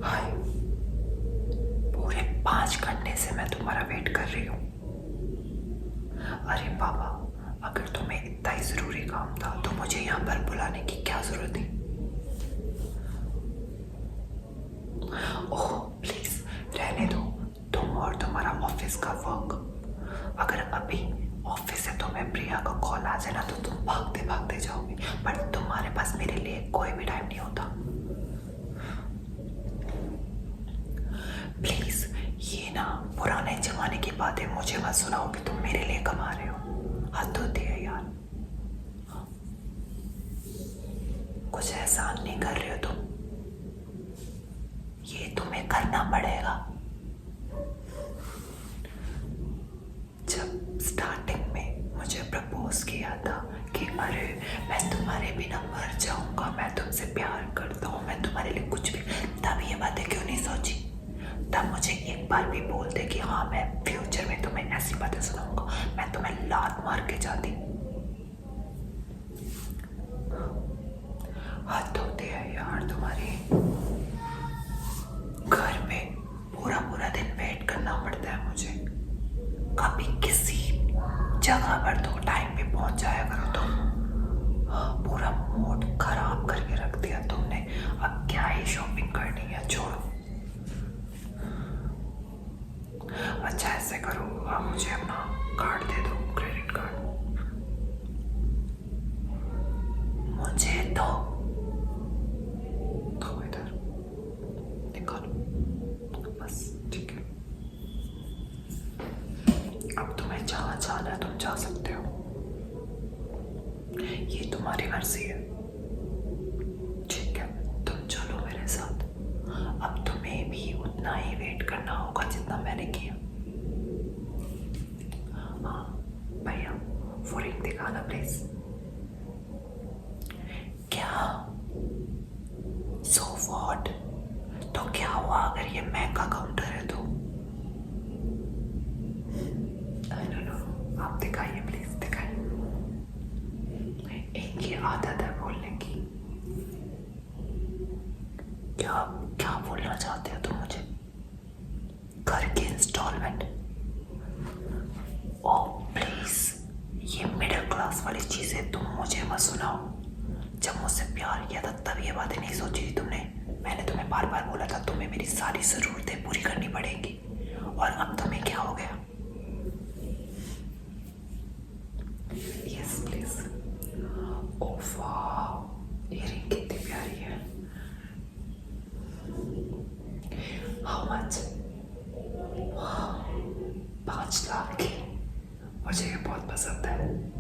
हाय। पूरे 5 घंटे से मैं तुम्हारा वेट कर रही हूँ। अरे बाबा, अगर तुम्हें इतना ही ज़रूरी काम था तो मुझे यहाँ पर बुलाने की क्या ज़रूरत थी? ओह प्लीज़ रहने दो, तुम और तुम्हारा ऑफिस का वर्क। अगर अभी ऑफिस से तुम्हें प्रिया का कॉल आ जाए ना तो तुम भागते भागते जाओगे, बट तुम्हारे पास मेरे लिए कोई भी टाइम नहीं होता। प्लीज़ ये ना पुराने ज़माने की बातें मुझे मत सुनाओ कि तुम मेरे लिए कमा रहे हो। हद होती है यार। कुछ एहसान नहीं कर रहे हो तुम, ये तुम्हें करना पड़ेगा। जब स्टार्टिंग में मुझे प्रपोज किया था कि अरे मैं तुम्हारे बिना मर जाऊंगा, मैं तुमसे प्यार करता हूँ, मैं तुम्हारे लिए कुछ भी, तब ये बातें क्यों नहीं सोची? तब मुझे एक बार भी बोलते कि हाँ मैं फ्यूचर में तुम्हें ऐसी बातें सुनाऊंगा, मैं तुम्हें लात मार के जाती। हद होती है यार तुम्हारी। घर में पूरा पूरा दिन वेट करना पड़ता है मुझे, कभी किसी जगह पर तो टाइम पे पहुंच जाया करो तुम। पूरा मूड खराब करके रख दिया तुमने। अब क्या ही शॉपिंग करनी है, छोड़ो। अच्छा ऐसे करो, आप मुझे अपना कार्ड दे दो, क्रेडिट कार्ड मुझे दो। तो इधर निकालो, बस ठीक है। अब तुम्हें जहाँ जाना है तुम जा सकते हो, ये तुम्हारी मर्जी है। ठीक है, तुम चलो मेरे साथ। अब तुम्हें भी उतना ही वेट करना होगा जितना मैंने किया। हाँ भैया, वो रिंग दिखाना प्लीज। क्या? So what? तो क्या हुआ अगर ये महंगा काउंटर है तो? नो, आप दिखाइए प्लीज, दिखाइए। इनकी आदत है बोलने की। क्या क्या बोलना चाहते हो तुम मुझे? घर की इंस्टॉलमेंट? ओह प्लीज, ये मिडिल क्लास वाली चीजें तुम मुझे मत सुनाओ। जब मुझसे प्यार किया था तब ये बातें नहीं सोची थी तुमने? मैंने तुम्हें बार बार बोला था तुम्हें मेरी सारी जरूरतें पूरी करनी पड़ेंगी, और अब तुम्हें क्या हो गया? Yes please. ओह वाह, ये रिंग कितनी प्यारी है। How much? 5 लाख की? मुझे ये बहुत पसंद है।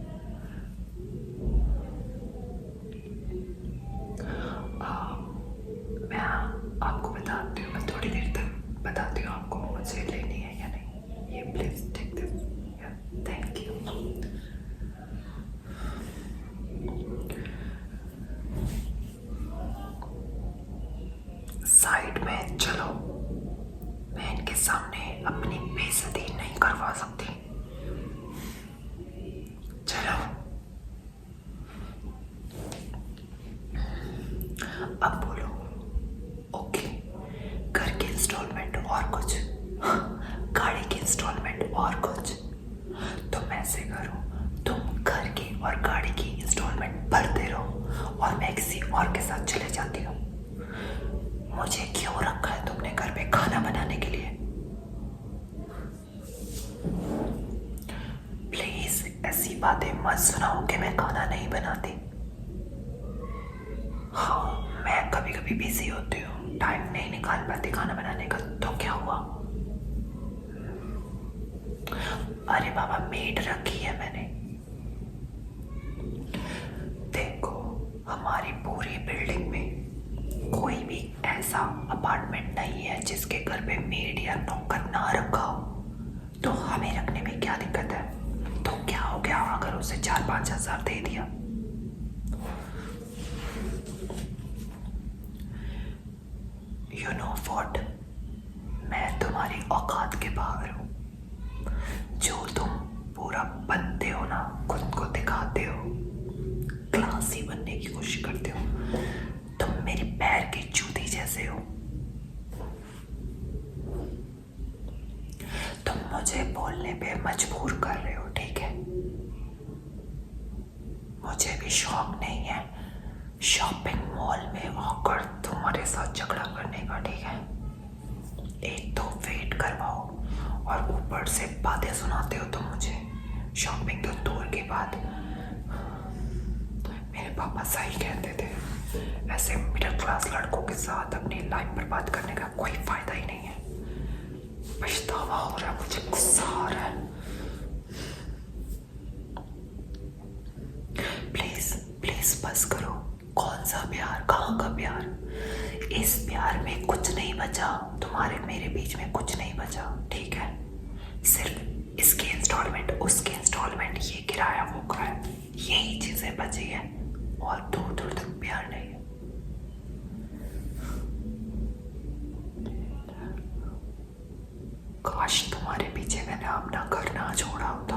मैं आपको बताती हूँ, मैं थोड़ी देर तक बताती हूँ आपको मुझे लेनी है या नहीं। ये please take this. Thank you. Side में चलो, मैं इनके सामने अपनी बेइज्जती नहीं करवा सकती। चलो अब बोलो। ओके, घर की इंस्टॉलमेंट और कुछ? गाड़ी की इंस्टॉलमेंट और कुछ? तुम ऐसे करो, तुम घर की और गाड़ी की इंस्टॉलमेंट भरते रहो और मैं किसी और के साथ चले जाती हूँ। मुझे क्यों रखा है तुमने घर पे खाना बनाने के लिए? प्लीज ऐसी बातें मत सुनाओ कि मैं खाना नहीं बनाती। हाँ मैं कभी कभी बिजी होती हूँ, टाइम नहीं निकाल पाती खाना बनाने का, तो क्या हुआ? अरे बाबा, मेड रखी है मैंने। देखो, हमारी पूरी बिल्डिंग में कोई भी ऐसा अपार्टमेंट नहीं है जिसके घर पे मेड या नौकर ना रखा हो, तो हमें रखने में क्या दिक्कत है? तो क्या हो गया अगर उसे 4-5 हजार दे दिया? यू नो व्हाट, मैं तुम्हारी औकात के बाहर हूँ। जो तुम पूरा बनते हो ना, खुद को दिखाते हो, क्लासी बनने की कोशिश करते हो, तुम मेरी पैर की जूती जैसे हो। मुझे बोलने पे मजबूर कर रहे हो, ठीक है? मुझे भी शौक नहीं है शॉपिंग मॉल में आकर तुम्हारे साथ झगड़ा करने का, ठीक है? एक तो वेट करवाओ और ऊपर से बातें सुनाते हो तुम मुझे। शॉपिंग तो दूर की बात, मेरे पापा सही कहते थे, ऐसे मिडिल क्लास लड़कों के साथ अपनी लाइफ बर्बाद करने का कोई फायदा ही नहीं है। पछतावा हो रहा है, मुझे गुस्सा आ रहा है। प्लीज प्लीज बस करो। कौन सा प्यार, कहाँ का प्यार? इस प्यार में कुछ नहीं बचा, तुम्हारे मेरे बीच में कुछ नहीं बचा, ठीक है? सिर्फ इसकी इंस्टॉलमेंट, उसकी इंस्टॉलमेंट, ये किराया वो किराया, यही चीजें बची है और दूर दूर तक प्यार नहीं है। काश तुम्हारे पीछे मैंने अपना घर ना छोड़ा होता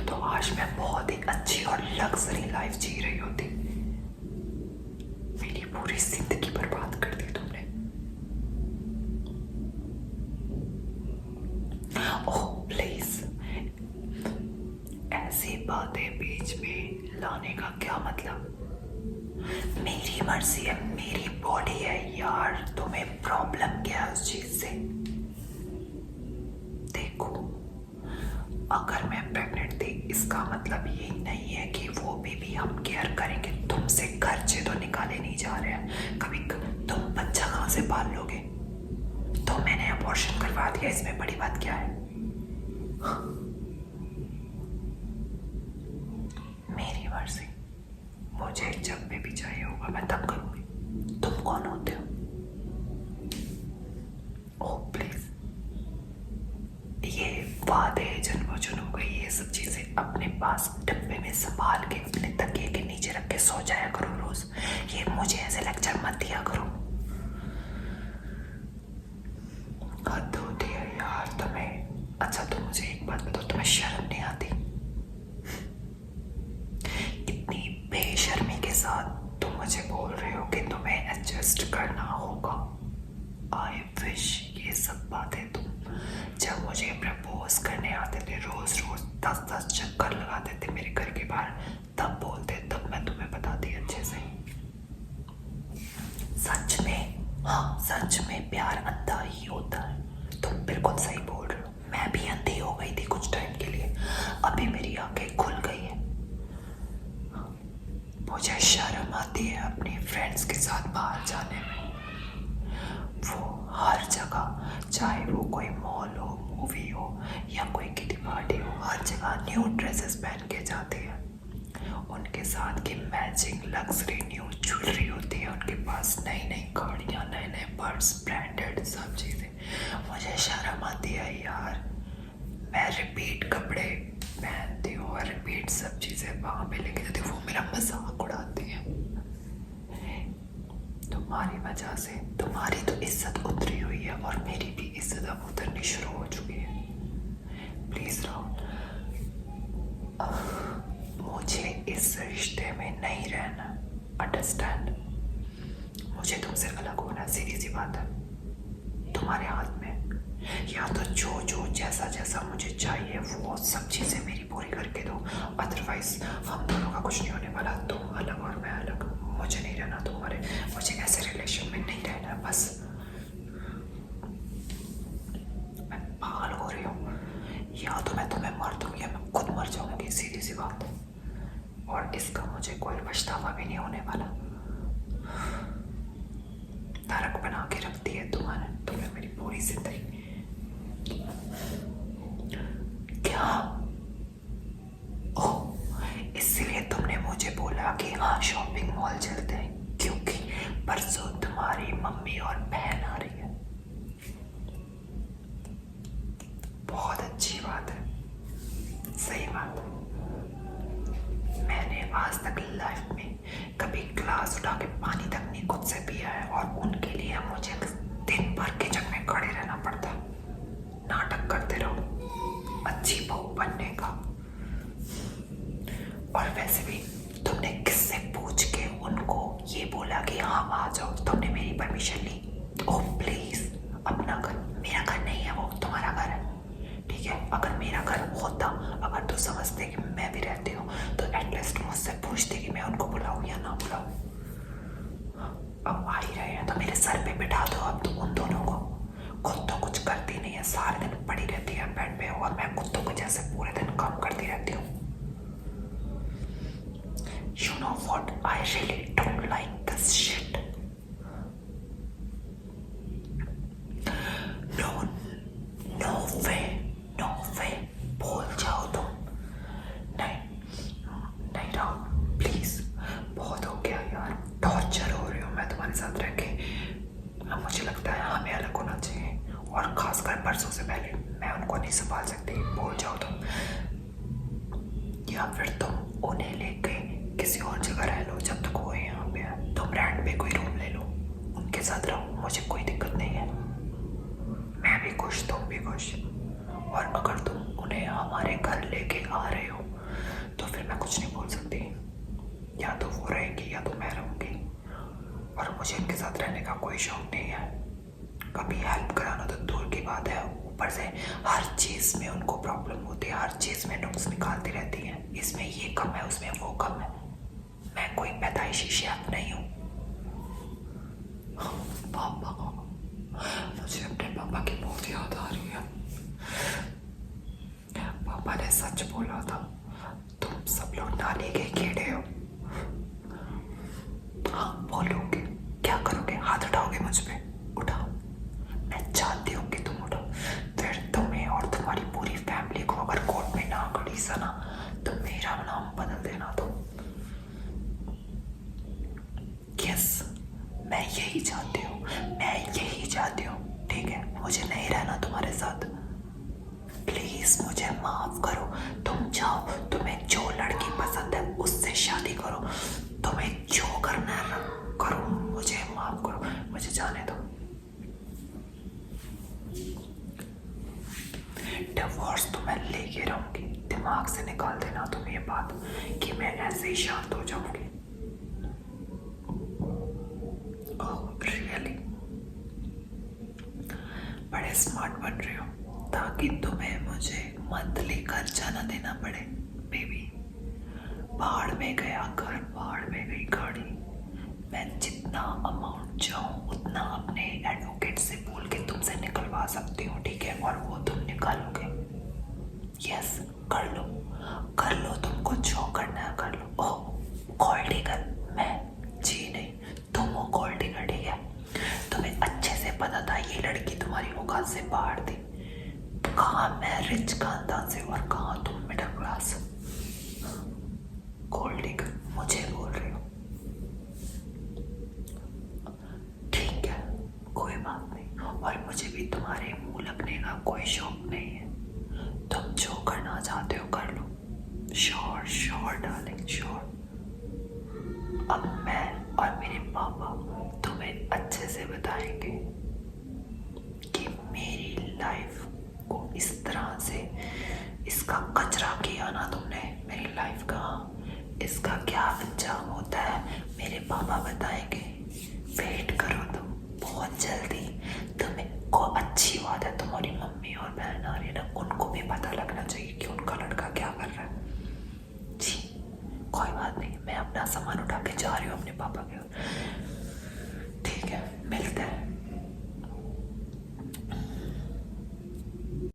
तो आज मैं बहुत ही अच्छी और लग्जरी लाइफ जी रही होती। मेरी पूरी जिंदगी बर्बाद कर दी तुमने। ओह प्लीज, ऐसी बातें बीच में लाने का क्या मतलब? मेरी मर्जी है, मेरी बॉडी है यार, तुम्हें प्रॉब्लम क्या है उस चीज से? देखो, अगर मैं प्रेग्नेंट थी इसका मतलब ये नहीं है कि वो बेबी हम केयर करेंगे। तुमसे खर्चे तो निकाले नहीं जा रहे हैं, कभी तुम बच्चा कहाँ से पाल लोगे? तो मैंने अबॉर्शन करवा दिया, इसमें बड़ी बात क्या है? मेरी मर्जी, मुझे जब बेबी चाहिए होगा मैं तब करूंगी। तुम कौन होते हो? ओह प्लीज, ये वादे जन्मों जन्मों का, ये सब चीजें अपने पास डब्बे में संभाल के अपने तकिए के नीचे रख के सो जाया करो रोज। ये मुझे ऐसे लेक्चर मत दिया करो। हद होती है यार तुम्हें। अच्छा तो मुझे एक बात बताओ, तुम्हें शर्म नहीं आती? इतनी बेशर्मी के साथ तुम मुझे बोल रहे हो कि तुम्हें एडजस्ट करना होगा। आई विश ये सब बातें तुम जब मुझे प्रपोज करने आते थे, रोज रोज 10-10 चक्कर लगाते थे मेरे घर के बाहर, तब बोलते, तब मैं तुम्हें बताती अच्छे से। सच में, हाँ सच में प्यार अंधा ही होता है। तुम बिल्कुल सही बोल रहे हो, मैं भी अंधी हो गई थी कुछ टाइम के लिए, अभी मेरी आंखें खुल गई है। मुझे शर्म आती है अपनी फ्रेंड्स के साथ बाहर जाने में। वो हर जगह, चाहे वो कोई मॉल हो, मूवी हो या कोई किटी पार्टी हो, हर जगह न्यू ड्रेसेस पहन के जाती है। उनके साथ की मैचिंग लग्जरी न्यू ज्वेलरी होती है, उनके पास नई नई गाड़ियाँ, नए नए पर्स, ब्रांडेड सब चीज़ें। मुझे शर्म आती है यार, मैं रिपीट कपड़े पहनती हूँ और रिपीट सब चीज़ें वहाँ पे लेके जाती हूँ, वो मेरा मजाक उड़ाती है। तुम्हारी वजह से तुम्हारी तो इज्जत उतरी हुई है और मेरी भी इज्जत अब उतरनी शुरू हो चुकी है। प्लीज राहुल, मुझे इस रिश्ते में नहीं रहना, अंडरस्टैंड? मुझे तुमसे अलग होना सीधी सी बात है, तुम्हारे हाथ में। या तो जो जो जैसा जैसा मुझे चाहिए वो सब चीज़ें मेरी पूरी करके दो, अदरवाइज हम दोनों का कुछ नहीं होने वाला। तुम अलग और मैं अलग, मुझे नहीं रहना तुम्हारे, मुझे ऐसे रिलेशन में नहीं रहना। बस मैं पागल हो रही हूँ, या तो मैं तुम्हें मार दूंगी या मैं खुद मर जाऊंगी, सीधी सी बात है। और इसका मुझे कोई पछतावा भी नहीं होने वाला। नरक बना के रखती है तुम्हें मेरी पूरी जिंदगी। क्या? ओह, इसलिए तुमने मुझे बोला कि हाँ शॉपिंग मॉल चलते हैं, क्योंकि परसों तुम्हारी मम्मी और बहन आ रही है। बहुत अच्छी बात है, सही बात है। मैंने आज तक लाइफ में कभी ग्लास उठा के पानी तक नहीं खुद से पिया है, और उनके लिए मुझे दिन भर किचन में खड़े रहना पड़ता। नाटक करते रहो अच्छी बहू बनने का। और वैसे भी तुमने किससे पूछ के उनको ये बोला कि हाँ आ जाओ? तुमने मेरी परमिशन ली? ओह प्लीज, अपना घर, मेरा घर नहीं है वो, तुम्हारा घर है, ठीक ठीक है, अगर मेरा घर होता, अगर तू समझते कि मैं भी रहती हूँ तो एटलीस्ट मुझसे पूछती कि मैं उनको बुलाऊँ या ना बुलाऊँ। अब आ ही रहे हैं तो मेरे सर पे बिठा दो अब तुम उन दोनों को। खुद तो कुछ करती नहीं है, सारे दिन पड़ी रहती है बेड पे और मैं कुत्तों के जैसे पूरे दिन काम करती रहती हूँ। You know what? I really don't like this shit. No, no way, no way. भूल जाओ तुम। नहीं, नहीं राहुल, प्लीज, बहुत हो गया यार, टॉर्चर हो रही हूँ मैं तुम्हारे साथ रह के। अब मुझे लगता है हमें अलग होना चाहिए, और खासकर परसों से पहले मैं उनको नहीं संभाल सकती। भूल जाओ तुम, या फिर तुम उन्हें लेके किसी और जगह रह लो जब तक वो यहाँ पे है। तुम रेंट पे कोई रूम ले लो, उनके साथ रहो, मुझे कोई दिक्कत नहीं है। मैं भी खुश, तुम भी खुश। और अगर तुम उन्हें हमारे घर लेके आ रहे हो तो फिर मैं कुछ नहीं बोल सकती। या तो वो रहेगी या तो मैं रहूँगी, और मुझे उनके साथ रहने का कोई शौक नहीं है। कभी हेल्प कराना तो दूर की बात है, ऊपर से हर चीज़ में उनको प्रॉब्लम होती है, हर चीज़ में नुक्स निकालती रहती है। इसमें ये कम है, उसमें वो कम है। मैं कोई पैदाइशी शेफ नहीं हूँ। पापा, मुझे अपने पापा की बहुत याद आ रही है। पापा ने सच बोला था, तुम सब लोग नानी के कीड़े हो। हाँ, बोलोगे, क्या करोगे? हाथ उठाओगे मुझ पे? उठाओ, मैं चाहती हूँ कि तुम उठाओ। फिर तुम्हें और तुम्हारी पूरी फैमिली को अगर कोर्ट में ना खड़ी सना तो मेरा नाम बदल देना तुम। यस, मैं यही चाहती हूँ, मैं यही चाहती हूँ। ठीक है, मुझे नहीं रहना तुम्हारे साथ। प्लीज मुझे माफ करो। तुम जाओ, तुम्हें जो लड़की पसंद है उससे शादी करो, तुम्हें जो करना है करो, मुझे माफ करो, मुझे जाने दो। डिवोर्स तो मैं लेके रहूंगी, दिमाग से निकाल देना तुम ये बात कि मैं ऐसे ही शांत हो जाऊंगी। Oh really? बड़े स्मार्ट बन रहे हो ताकि तुम्हें मुझे मंथली खर्चा ना देना पड़े। बेबी, पहाड़ में गया घर, पहाड़ में गई गाड़ी। मैं जितना अमाउंट चाहूँ उतना अपने एडवोकेट से बोल के तुमसे निकलवा सकती हूँ, ठीक है? और वो तुम निकालोगे। यस, कर लो, कर लो, तुमको जो करना है कर लो। ओह गोल्ड डिगर, मैं जी नहीं, तुम हो गोल्ड डिगर, ठीक है? तुम्हें अच्छे से पता था ये लड़की तुम्हारी औकात से बाहर थी। कहाँ मैं रिच खानदान से और कहाँ तुम मिडिल क्लास। गोल्ड डिगर मुझे बोल रही हो? ठीक है, कोई बात नहीं, और मुझे भी तुम्हारे मुंह लगने का कोई शौक नहीं है। तुम जो करना चाहते हो कर लो। Sure sure darling, sure. अब मैं और मेरे पापा तुम्हें अच्छे से बताएंगे कि मेरी लाइफ को इस तरह से इसका कचरा किया ना तुमने मेरी लाइफ का, इसका क्या अंजाम होता है मेरे पापा बताएंगे। वेट करो तुम।